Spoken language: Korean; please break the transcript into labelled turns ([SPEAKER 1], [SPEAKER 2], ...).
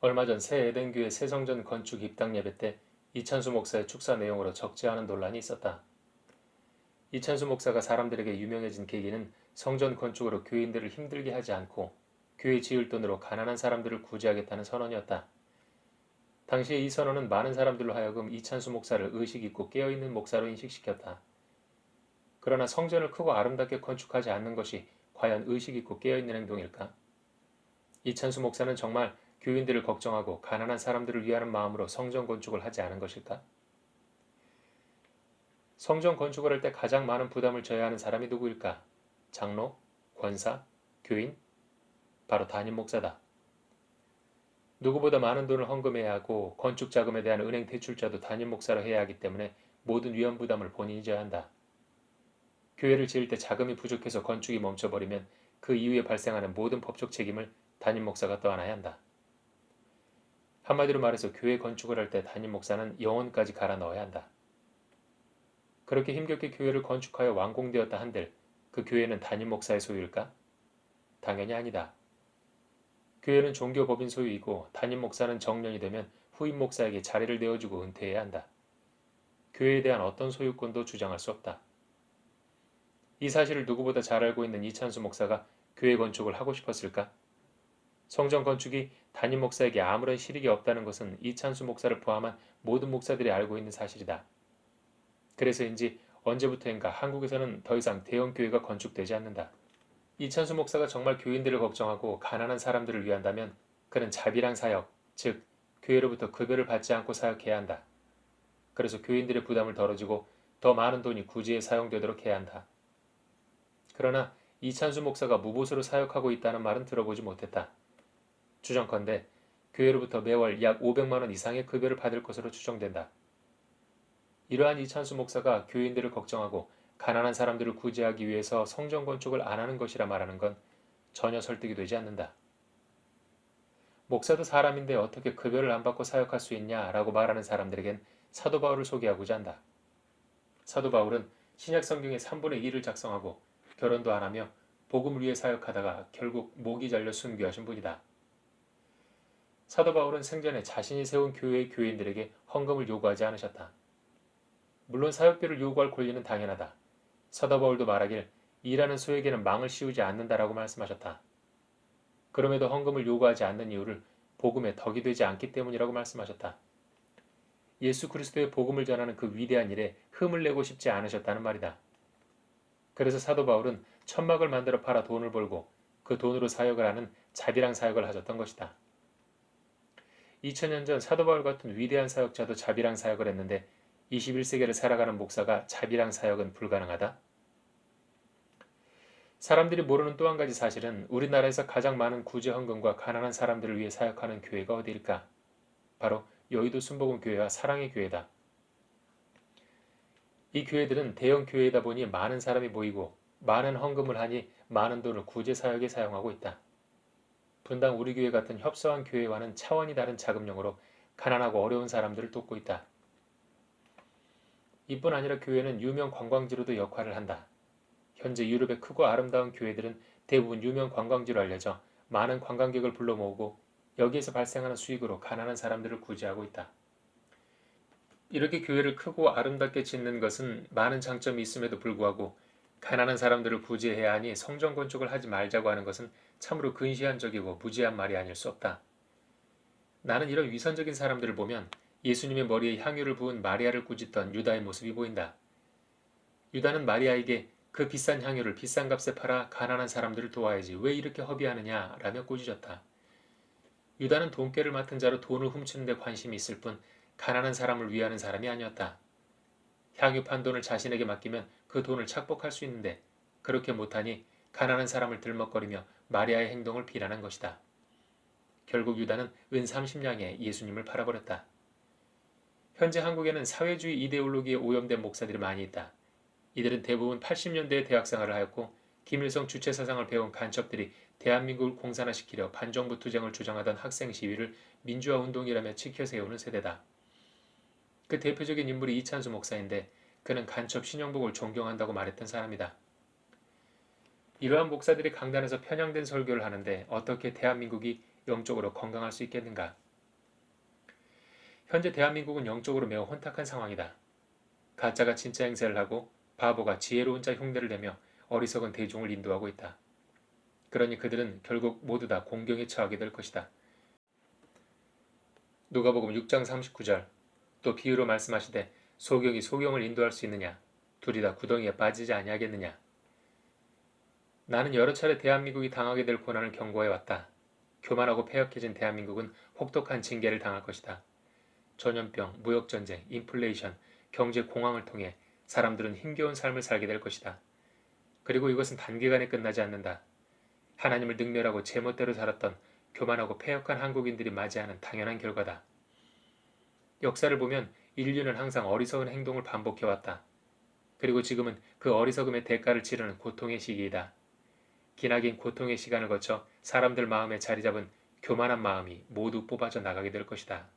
[SPEAKER 1] 얼마 전 새 에덴교회 새성전 건축 입당 예배 때 이찬수 목사의 축사 내용으로 적지 않은 논란이 있었다. 이찬수 목사가 사람들에게 유명해진 계기는 성전 건축으로 교인들을 힘들게 하지 않고 교회 지을 돈으로 가난한 사람들을 구제하겠다는 선언이었다. 당시에 이 선언은 많은 사람들로 하여금 이찬수 목사를 의식 있고 깨어있는 목사로 인식시켰다. 그러나 성전을 크고 아름답게 건축하지 않는 것이 과연 의식 있고 깨어있는 행동일까? 이찬수 목사는 정말 교인들을 걱정하고 가난한 사람들을 위하는 마음으로 성전 건축을 하지 않은 것일까? 성전 건축을 할 때 가장 많은 부담을 져야 하는 사람이 누구일까? 장로? 권사? 교인? 바로 담임 목사다. 누구보다 많은 돈을 헌금해야 하고 건축 자금에 대한 은행 대출자도 담임 목사로 해야 하기 때문에 모든 위험 부담을 본인이 져야 한다. 교회를 지을 때 자금이 부족해서 건축이 멈춰버리면 그 이후에 발생하는 모든 법적 책임을 담임 목사가 떠안아야 한다. 한마디로 말해서 교회 건축을 할 때 담임 목사는 영혼까지 갈아 넣어야 한다. 그렇게 힘겹게 교회를 건축하여 완공되었다 한들 그 교회는 담임 목사의 소유일까? 당연히 아니다. 교회는 종교법인 소유이고 담임 목사는 정년이 되면 후임 목사에게 자리를 내어주고 은퇴해야 한다. 교회에 대한 어떤 소유권도 주장할 수 없다. 이 사실을 누구보다 잘 알고 있는 이찬수 목사가 교회 건축을 하고 싶었을까? 성전 건축이 담임 목사에게 아무런 실익이 없다는 것은 이찬수 목사를 포함한 모든 목사들이 알고 있는 사실이다. 그래서인지 언제부터인가 한국에서는 더 이상 대형 교회가 건축되지 않는다. 이찬수 목사가 정말 교인들을 걱정하고 가난한 사람들을 위한다면 그는 자비랑 사역, 즉 교회로부터 급여를 받지 않고 사역해야 한다. 그래서 교인들의 부담을 덜어주고 더 많은 돈이 구제에 사용되도록 해야 한다. 그러나 이찬수 목사가 무보수로 사역하고 있다는 말은 들어보지 못했다. 추정컨대 교회로부터 매월 약 500만 원 이상의 급여를 받을 것으로 추정된다. 이러한 이찬수 목사가 교인들을 걱정하고 가난한 사람들을 구제하기 위해서 성전 건축을 안 하는 것이라 말하는 건 전혀 설득이 되지 않는다. 목사도 사람인데 어떻게 급여를 안 받고 사역할 수 있냐라고 말하는 사람들에겐 사도 바울을 소개하고자 한다. 사도 바울은 신약 성경의 3분의 1을 작성하고 결혼도 안 하며 복음을 위해 사역하다가 결국 목이 잘려 순교하신 분이다. 사도 바울은 생전에 자신이 세운 교회의 교인들에게 헌금을 요구하지 않으셨다. 물론 사역비를 요구할 권리는 당연하다. 사도 바울도 말하길 일하는 소에게는 망을 씌우지 않는다라고 말씀하셨다. 그럼에도 헌금을 요구하지 않는 이유를 복음에 덕이 되지 않기 때문이라고 말씀하셨다. 예수 그리스도의 복음을 전하는 그 위대한 일에 흠을 내고 싶지 않으셨다는 말이다. 그래서 사도 바울은 천막을 만들어 팔아 돈을 벌고 그 돈으로 사역을 하는 자비랑 사역을 하셨던 것이다. 2000년 전 사도 바울 같은 위대한 사역자도 자비랑 사역을 했는데 21세기를 살아가는 목사가 자비랑 사역은 불가능하다? 사람들이 모르는 또 한 가지 사실은 우리나라에서 가장 많은 구제 헌금과 가난한 사람들을 위해 사역하는 교회가 어디일까? 바로 여의도 순복음교회와 사랑의 교회다. 이 교회들은 대형 교회이다 보니 많은 사람이 모이고 많은 헌금을 하니 많은 돈을 구제 사역에 사용하고 있다. 분당 우리 교회 같은 협소한 교회와는 차원이 다른 자금력으로 가난하고 어려운 사람들을 돕고 있다. 이뿐 아니라 교회는 유명 관광지로도 역할을 한다. 현재 유럽의 크고 아름다운 교회들은 대부분 유명 관광지로 알려져 많은 관광객을 불러 모으고 여기에서 발생하는 수익으로 가난한 사람들을 구제하고 있다. 이렇게 교회를 크고 아름답게 짓는 것은 많은 장점이 있음에도 불구하고 가난한 사람들을 구제해야 하니 성전 건축을 하지 말자고 하는 것은 참으로 근시안적이고 무지한 말이 아닐 수 없다. 나는 이런 위선적인 사람들을 보면 예수님의 머리에 향유를 부은 마리아를 꾸짖던 유다의 모습이 보인다. 유다는 마리아에게 그 비싼 향유를 비싼 값에 팔아 가난한 사람들을 도와야지 왜 이렇게 허비하느냐 라며 꾸짖었다. 유다는 돈깨를 맡은 자로 돈을 훔치는 데 관심이 있을 뿐 가난한 사람을 위하는 사람이 아니었다. 향유 판 돈을 자신에게 맡기면 그 돈을 착복할 수 있는데 그렇게 못하니 가난한 사람을 들먹거리며 마리아의 행동을 비난한 것이다. 결국 유다는 은 30냥에 예수님을 팔아버렸다. 현재 한국에는 사회주의 이데올로기에 오염된 목사들이 많이 있다. 이들은 대부분 80년대에 대학생활을 하였고 김일성 주체사상을 배운 간첩들이 대한민국을 공산화시키려 반정부 투쟁을 주장하던 학생 시위를 민주화 운동이라며 치켜세우는 세대다. 그 대표적인 인물이 이찬수 목사인데 그는 간첩 신영복을 존경한다고 말했던 사람이다. 이러한 목사들이 강단에서 편향된 설교를 하는데 어떻게 대한민국이 영적으로 건강할 수 있겠는가? 현재 대한민국은 영적으로 매우 혼탁한 상황이다. 가짜가 진짜 행세를 하고 바보가 지혜로운 자 흉내를 내며 어리석은 대중을 인도하고 있다. 그러니 그들은 결국 모두 다 공경에 처하게 될 것이다. 누가복음 6장 39절 또 비유로 말씀하시되 소경이 소경을 인도할 수 있느냐 둘이 다 구덩이에 빠지지 아니하겠느냐. 나는 여러 차례 대한민국이 당하게 될 고난을 경고해 왔다. 교만하고 폐역해진 대한민국은 혹독한 징계를 당할 것이다. 전염병, 무역전쟁, 인플레이션, 경제 공황을 통해 사람들은 힘겨운 삶을 살게 될 것이다. 그리고 이것은 단기간에 끝나지 않는다. 하나님을 능멸하고 제멋대로 살았던 교만하고 패역한 한국인들이 맞이하는 당연한 결과다. 역사를 보면 인류는 항상 어리석은 행동을 반복해왔다. 그리고 지금은 그 어리석음의 대가를 치르는 고통의 시기이다. 기나긴 고통의 시간을 거쳐 사람들 마음에 자리 잡은 교만한 마음이 모두 뽑아져 나가게 될 것이다.